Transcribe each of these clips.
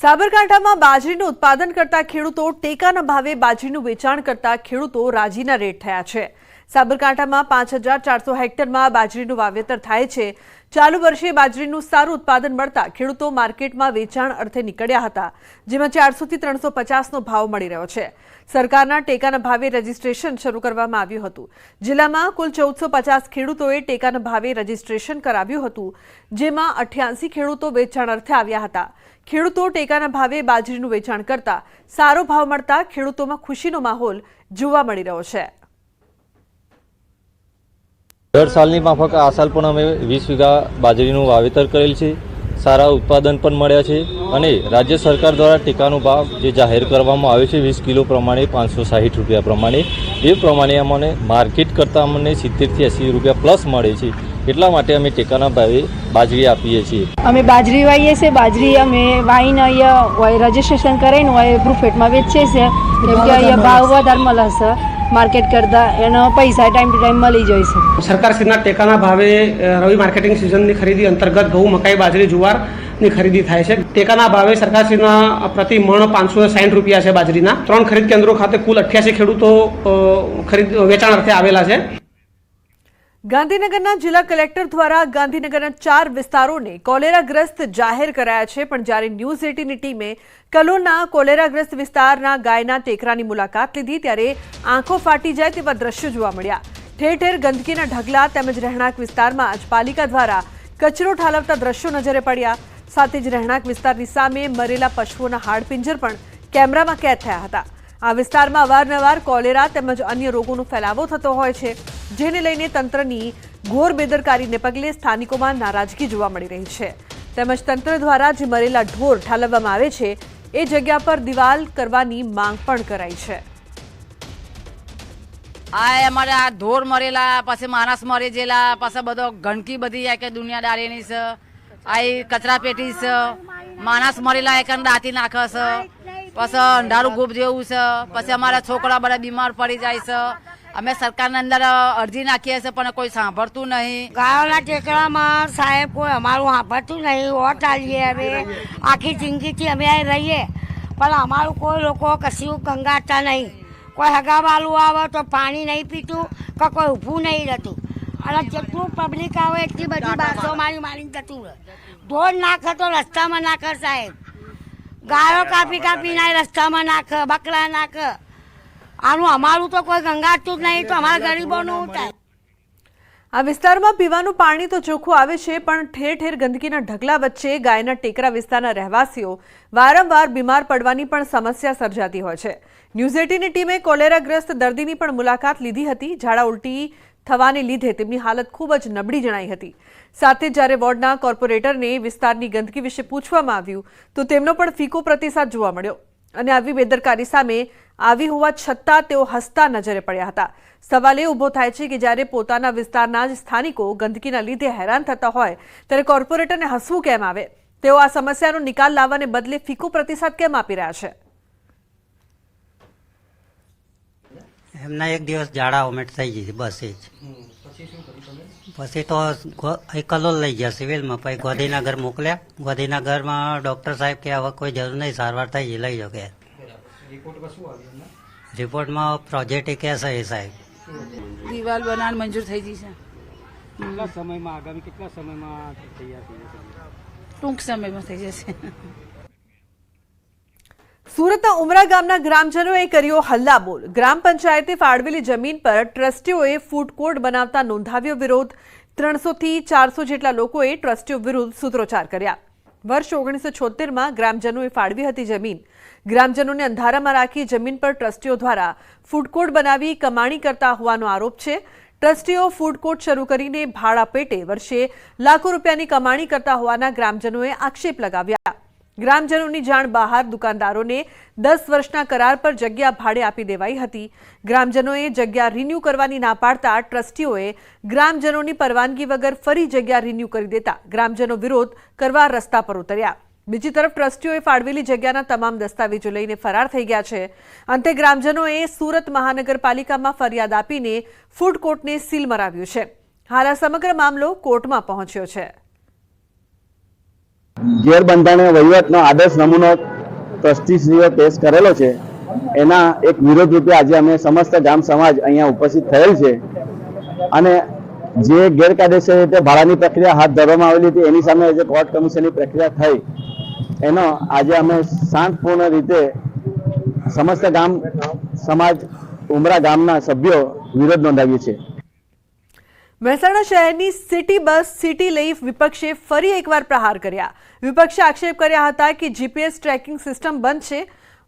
સાબરકાંઠામાં બાજરીનું ઉત્પાદન કરતા ખેડૂતો ટેકાના ભાવે બાજરીનું વેચાણ કરતા ખેડૂતો રાજીના રેટ થયા છે। સાબરકાંઠામાં 5400 હેક્ટરમાં બાજરીનું વાવેતર થાય છે। ચાલુ વર્ષે બાજરીનું સારું ઉત્પાદન મળતા ખેડૂતો માર્કેટમાં વેચાણ અર્થે નીકળ્યા હતા, જેમાં 400 થી 350નો ભાવ મળી રહ્યો છે। સરકારના ટેકાના ભાવે રજીસ્ટ્રેશન શરૂ કરવામાં આવ્યું હતું। જિલ્લામાં કુલ 1450 ખેડૂતોએ ટેકાના ભાવે રજીસ્ટ્રેશન કરાવ્યું હતું, જેમાં 88 ખેડૂતો વેચાણ અર્થે આવ્યા હતા। ખેડૂતો ટેકાના ભાવે બાજરીનું વેચાણ કરતા સારો ભાવ મળતા ખેડૂતોમાં ખુશીનો માહોલ જોવા મળી રહ્યો છે। દર સાલની માફક આ સાલ પણ અમે 20 વીઘા બાજરીનું વાવેતર કરેલ છે। સારા ઉત્પાદન પણ મળ્યા છે અને રાજ્ય સરકાર દ્વારા ટેકાનો ભાવ જે જાહેર કરવામાં આવ્યો છે 20 કિલો પ્રમાણે 560 રૂપિયા પ્રમાણે, એ પ્રમાણે અમને માર્કેટ કરતાં અમને 70 થી 80 રૂપિયા પ્લસ મળે છે। એટલા માટે અમે ટેકાના ભાવે બાજરી આપીએ છીએ। અમે બાજરી વાવીએ છીએ। બાજરી અમે વાવીને અહીંયા રજીસ્ટ્રેશન કરાવીને હોય પ્રૂફેટમાં વેચીએ છીએ, કેમ કે અહીંયા ભાવ વધારે મળે છે માર્કેટ કરતાં, એનો પૈસા ટાઈમ ટુ ટાઈમ મળી જાય છે। સરકારશ્રીના ટેકાના ભાવે રવિ માર્કેટિંગ સિઝનની ખરીદી અંતર્ગત ઘઉં, મકાઈ, બાજરી, જુવારની ખરીદી થાય છે। ટેકાના ભાવે સરકારશ્રીના પ્રતિ મણ 560 રૂપિયા છે બાજરીના। 3 ખરીદ કેન્દ્રો ખાતે કુલ 88 ખેડૂતો વેચાણ અર્થે આવેલા છે। ગાંધીનગરના જિલ્લા કલેક્ટર દ્વારા ગાંધીનગરના 4 વિસ્તારોને કોલેરાગ્રસ્ત જાહેર કરાયા છે, પણ જ્યારે ન્યૂઝ 18ની ટીમે કલોલના કોલેરાગ્રસ્ત વિસ્તારના ગાયના ટેકરાની મુલાકાત લીધી ત્યારે આંખો ફાટી જાય તેવા દ્રશ્યો જોવા મળ્યા। ઠેર ઠેર ગંદકીના ઢગલા તેમજ રહેણાંક વિસ્તારમાં જ પાલિકા દ્વારા કચરો ઠાલવતા દ્રશ્યો નજરે પડ્યા। સાથે જ રહેણાંક વિસ્તારની સામે મરેલા પશુઓના હાડપિંજર પણ કેમેરામાં કેદ થયા હતા। આ વિસ્તારમાં અવારનવાર કોલેરા તેમજ અન્ય રોગોનો ફેલાવો થતો હોય છે, જેને લઈને તંત્રની ઘોર બેદરકારીને પગલે સ્થાનિકોમાં નારાજગી જોવા મળી રહી છે। તેમજ તંત્ર દ્વારા જે મરેલા ઢોર ઠાલવવામાં આવે છે એ જગ્યા પર દિવાલ કરવાની માંગ પણ કરાઈ છે। આ અમારે આ ઢોર મરેલા, પછી માણસ મરી ગયેલા, પછી બધો ગંદકી બધી કે દુનિયાદારીની છે, આ કચરા પેટી છે, માણસ મરેલા એક દાંતી નાખે છે, પછી અંધારું ગુપ જેવું છે, પછી અમારા છોકરા બધા બીમાર પડી જાય છે। અમે સરકારના અંદર અરજી નાખીએ છીએ પણ કોઈ સાંભળતું નહીં। ગાયોના ટેકરામાં સાહેબ કોઈ અમારું સાંભળતું નહીં। વોટ આલીએ અમે આખી જિંદગીથી અમે રહીએ, પણ અમારું કોઈ લોકો કશું કંગાળતા નહીં। કોઈ હગાવાલું આવે તો પાણી નહીં પીતું કે કોઈ ઊભું નહીં રહેતું, અને જેટલું પબ્લિક આવે એટલી બધી બાસો મારીને જતું રહે। ઢોર નાખે તો રસ્તામાં નાખે સાહેબ, ગાયો કાપી કાપીને રસ્તામાં નાખે, બકરા નાખે। આનું અમારું તો કોઈ ગંગાતું જ નહીં, તો અમારા ગરીબોનું થાય। આ વિસ્તારમાં પીવાનું પાણી તો ચોખ્ખું આવે છે, પણ ઠેર ઠેર ગંદકીના ઢગલા વચ્ચે ગાયના ટેકરા વિસ્તારના રહેવાસીઓ વારંવાર બીમાર પડવાની પણ સમસ્યા સર્જાતી હોય છે। ન્યૂઝ 18ની ટીમે કોલેરાગ્રસ્ત દર્દીની પણ મુલાકાત લીધી હતી। ઝાડા ઉલટી થવાને લીધે તેમની હાલત ખૂબ જ નબળી જણાઈ હતી। સાથે જ્યારે વોર્ડના કોર્પોરેટરને વિસ્તારની ગંદકી વિશે પૂછવામાં આવ્યું તો તેમનો પણ ફીકો પ્રતિસાદ જોવા મળ્યો, અને આવી બેદરકારી સામે આવી હોવા છતાં તેઓ હસતા નજરે પડ્યા હતા। સવાલ એ ઊભો થાય છે કે જ્યારે પોતાના વિસ્તારના જ સ્થાનિકો ગંદકીના લીધે હેરાન થતા હોય ત્યારે કોર્પોરેટરને હસવું કેમ આવે? તેઓ આ સમસ્યાનો નિકાલ લાવવાને બદલે ફીકો પ્રતિસાદ કેમ આપી રહ્યા છે? એમના એક દિવસ ઝાડા વોમિટ થઈ ગઈ બસ એ જ। પછી તો કલોલ લઈ ગયા સિવિલમાં, પછી ગાંધીનગર મોકલ્યા। ગાંધીનગરમાં ડૉક્ટર સાહેબ કે હવે કોઈ જરૂર નહીં, સારવાર થઈ ગઈ, લઈ જાઓ કે। રિપોર્ટમાં પ્રોજેક્ટ કે છે સાહેબ, દિવાલ બનાવવાનું મંજૂર થઈ ગઈ છે। કેટલા સમયમાં, આગામી કેટલા સમયમાં તૈયાર થઈ જશે? ટૂંક સમયમાં થઈ જશે। સુરતના ઉમરા ગામના ગ્રામજનોએ કર્યો હલ્લાબોલ। ગ્રામ પંચાયતે ફાળવેલી જમીન પર ટ્રસ્ટીઓએ ફૂડ કોર્ટ બનાવતા નોંધાવ્યો વિરોધ। 300 થી 400 જેટલા લોકોએ ટ્રસ્ટીઓ વિરુદ્ધ સૂત્રોચ્ચાર કર્યા। વર્ષ 1976માં ગ્રામજનોએ ફાળવી હતી જમીન। ગ્રામજનોને અંધારામાં રાખી જમીન પર ટ્રસ્ટીઓ દ્વારા ફૂડ કોર્ટ બનાવી કમાણી કરતા હોવાનો આરોપ છે। ટ્રસ્ટીઓ ફૂડ કોર્ટ શરૂ કરીને ભાડા પેટે વર્ષે લાખો રૂપિયાની કમાણી કરતા હોવાના ગ્રામજનોએ આક્ષેપ લગાવ્યા। ગ્રામજનોની જાણ બહાર દુકાનદારોને 10 વર્ષના કરાર પર જગ્યા ભાડે આપી દેવાઈ હતી। ગ્રામજનોએ જગ્યા રિન્યૂ કરવાની ના પાડતા ટ્રસ્ટીઓએ ગ્રામજનોની પરવાનગી વગર ફરી જગ્યા રિન્યૂ કરી દેતા ગ્રામજનો વિરોધ કરવા રસ્તા પર ઉતર્યા। બીજી તરફ ટ્રસ્ટીઓએ ફાળવેલી જગ્યાના તમામ દસ્તાવેજો લઈને ફરાર થઈ ગયા છે। અંતે ગ્રામજનોએ સુરત મહાનગરપાલિકામાં ફરિયાદ આપીને ફૂડ કોર્ટને સીલ મરાવ્યું છે। હાલ આ સમગ્ર મામલો કોર્ટમાં પહોંચ્યો છે। ગેરબંધારણીય વહીવટનો આદર્શ નમૂનો ટ્રસ્ટીશ્રીઓ પેશ કરેલો છે, એના એક વિરોધ રૂપે આજે અમે સમસ્ત ગામ સમાજ અહીંયા ઉપસ્થિત થયેલ છે અને જે ગેરકાયદેસર રીતે ભાડાની પ્રક્રિયા હાથ ધરવામાં આવેલી હતી એની સામે જે કોર્ટ કમિશનની પ્રક્રિયા થઈ એનો આજે અમે શાંતપૂર્ણ રીતે સમસ્ત ગામ સમાજ ઉમરા ગામના સભ્યો વિરોધ નોંધાવ્યો છે। મહેસાણા શહેરની સિટી બસ સિટી લઈ વિપક્ષે ફરી એકવાર પ્રહાર કર્યા। વિપક્ષે આક્ષેપ કર્યા હતા કે જીપીએસ ટ્રેકિંગ સિસ્ટમ બંધ છે,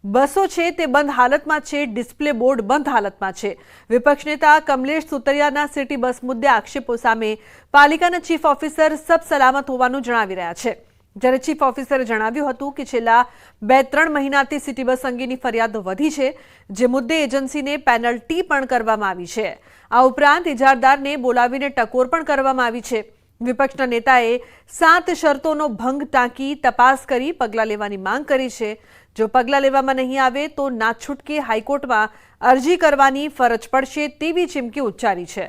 બસો છે તે બંધ હાલતમાં છે, ડિસ્પ્લે બોર્ડ બંધ હાલતમાં છે। વિપક્ષ નેતા કમલેશ સુતરિયાના સિટી બસ મુદ્દે આક્ષેપો સામે પાલિકાના ચીફ ઓફિસર સબ સલામત હોવાનું જણાવી રહ્યા છે, જ્યારે ચીફ ઓફિસરે જણાવ્યું હતું કે છેલ્લા 2-3 મહિનાથી સિટી બસ અંગેની ફરિયાદો વધી છે, જે મુદ્દે એજન્સીને પેનલ્ટી પણ કરવામાં આવી છે। આ ઉપરાંત ઇજારદારને બોલાવીને ટકોર પણ કરવામાં આવી છે। વિપક્ષના નેતાએ 7 શરતોનો ભંગ ટાંકી તપાસ કરી પગલાં લેવાની માંગ કરી છે। જો પગલાં લેવામાં નહીં આવે તો ના છૂટકે હાઈકોર્ટમાં અરજી કરવાની ફરજ પડશે તેવી ચીમકી ઉચ્ચારી છે।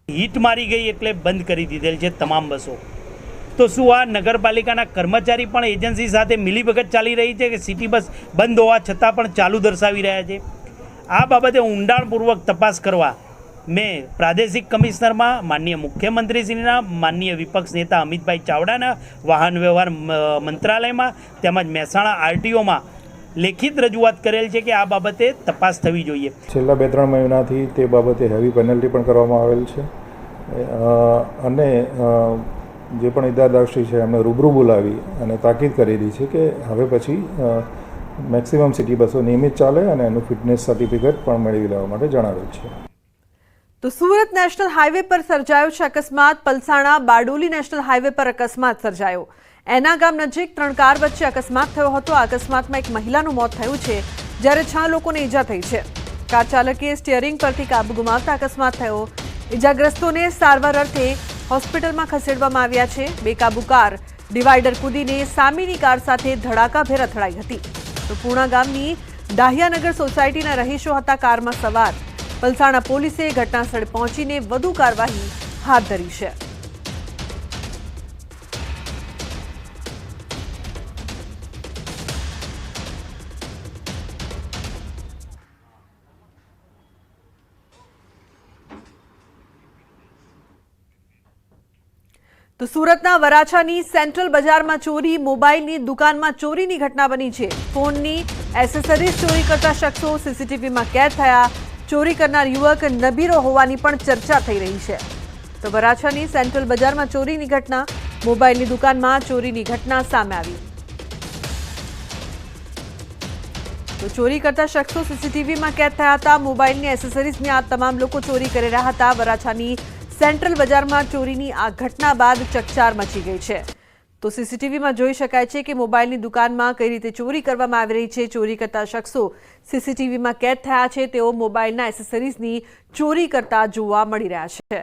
હીટ મારી ગઈ એટલે બંધ કરી દીધેલ છે તમામ બસો। તો શું આ નગરપાલિકાના કર્મચારી પણ એજન્સી સાથે મિલીભગત ચાલી રહી છે કે સિટી બસ બંધ હોવા છતાં પણ ચાલુ દર્શાવી રહ્યા છે? આ બાબતે ઊંડાણપૂર્વક તપાસ કરવા મેં પ્રાદેશિક કમિશનરમાં, માનનીય મુખ્યમંત્રીશ્રીના, માનનીય વિપક્ષ નેતા અમિતભાઈ ચાવડાના, વાહન વ્યવહાર મંત્રાલયમાં તેમજ મહેસાણા આરટીઓમાં લેખિત રજૂઆત કરેલ છે કે આ બાબતે તપાસ થવી જોઈએ। છેલ્લા 2-3 મહિનાથી તે બાબતે હેવી પેનલ્ટી પણ કરવામાં આવેલ છે અને જે પણ ઇજારદારશ્રી છે એમને રૂબરૂ બોલાવી અને તાકીદ કરેલી છે કે હવે પછી મેક્સિમમ સિટી બસો નિયમિત ચાલે અને એનું ફિટનેસ સર્ટિફિકેટ પણ મેળવી લેવા માટે જણાવેલ છે। તો સુરત નેશનલ હાઈવે પર સર્જાયો છે અકસ્માત। પલસાણા બારડોલી નેશનલ હાઈવે પર અકસ્માત સર્જાયો। એના ગામ નજીક 3 કાર વચ્ચે અકસ્માત થયો હતો। આ અકસ્માતમાં એક મહિલાનું મોત થયું છે, જ્યારે 6 લોકોને ઈજા થઈ છે। કાર ચાલકે સ્ટીયરિંગ પરથી કાબુ ગુમાવતા અકસ્માત થયો। ઈજાગ્રસ્તોને સારવાર અર્થે હોસ્પિટલમાં ખસેડવામાં આવ્યા છે। બેકાબુ કાર ડિવાઈડર કૂદીને સામેની કાર સાથે ધડાકાભેર અથડાઈ હતી। તો પૂણા ગામની દાહિયાનગર સોસાયટીના રહીશો હતા કારમાં સવાર। પલસાણા પોલીસે ઘટનાસ્થળે પહોંચીને વધુ કાર્યવાહી હાથ ધરી છે। તો સુરતના વરાછાની સેન્ટ્રલ બજારમાં ચોરી, મોબાઈલની દુકાનમાં ચોરીની ઘટના બની છે। ફોનની એસેસરીઝ ચોરી કરતા શખ્સો સીસીટીવીમાં કેદ થયા। ચોરી કરનાર યુવક નબીરો હોવાની પણ ચર્ચા થઈ રહી છે। તો વરાછાની સેન્ટ્રલ બજારમાં ચોરીની ઘટના, મોબાઈલની દુકાનમાં ચોરીની ઘટના સામે આવી। તો ચોરી કરતા શખ્સો સીસીટીવીમાં કેદ થયા હતા। મોબાઈલની એસેસરીઝની આ તમામ લોકો ચોરી કરી રહ્યા હતા। વરાછાની સેન્ટ્રલ બજારમાં ચોરીની આ ઘટના બાદ ચકચાર મચી ગઈ છે। તો સીસીટીવીમાં જોઈ શકાય છે કે મોબાઈલની દુકાનમાં કઈ રીતે ચોરી કરવામાં આવી રહી છે। ચોરી કરતા શખ્સો સીસીટીવીમાં કેદ થયા છે, તેઓ મોબાઈલના એસેસરીઝની ચોરી કરતા જોવા મળી રહ્યા છે।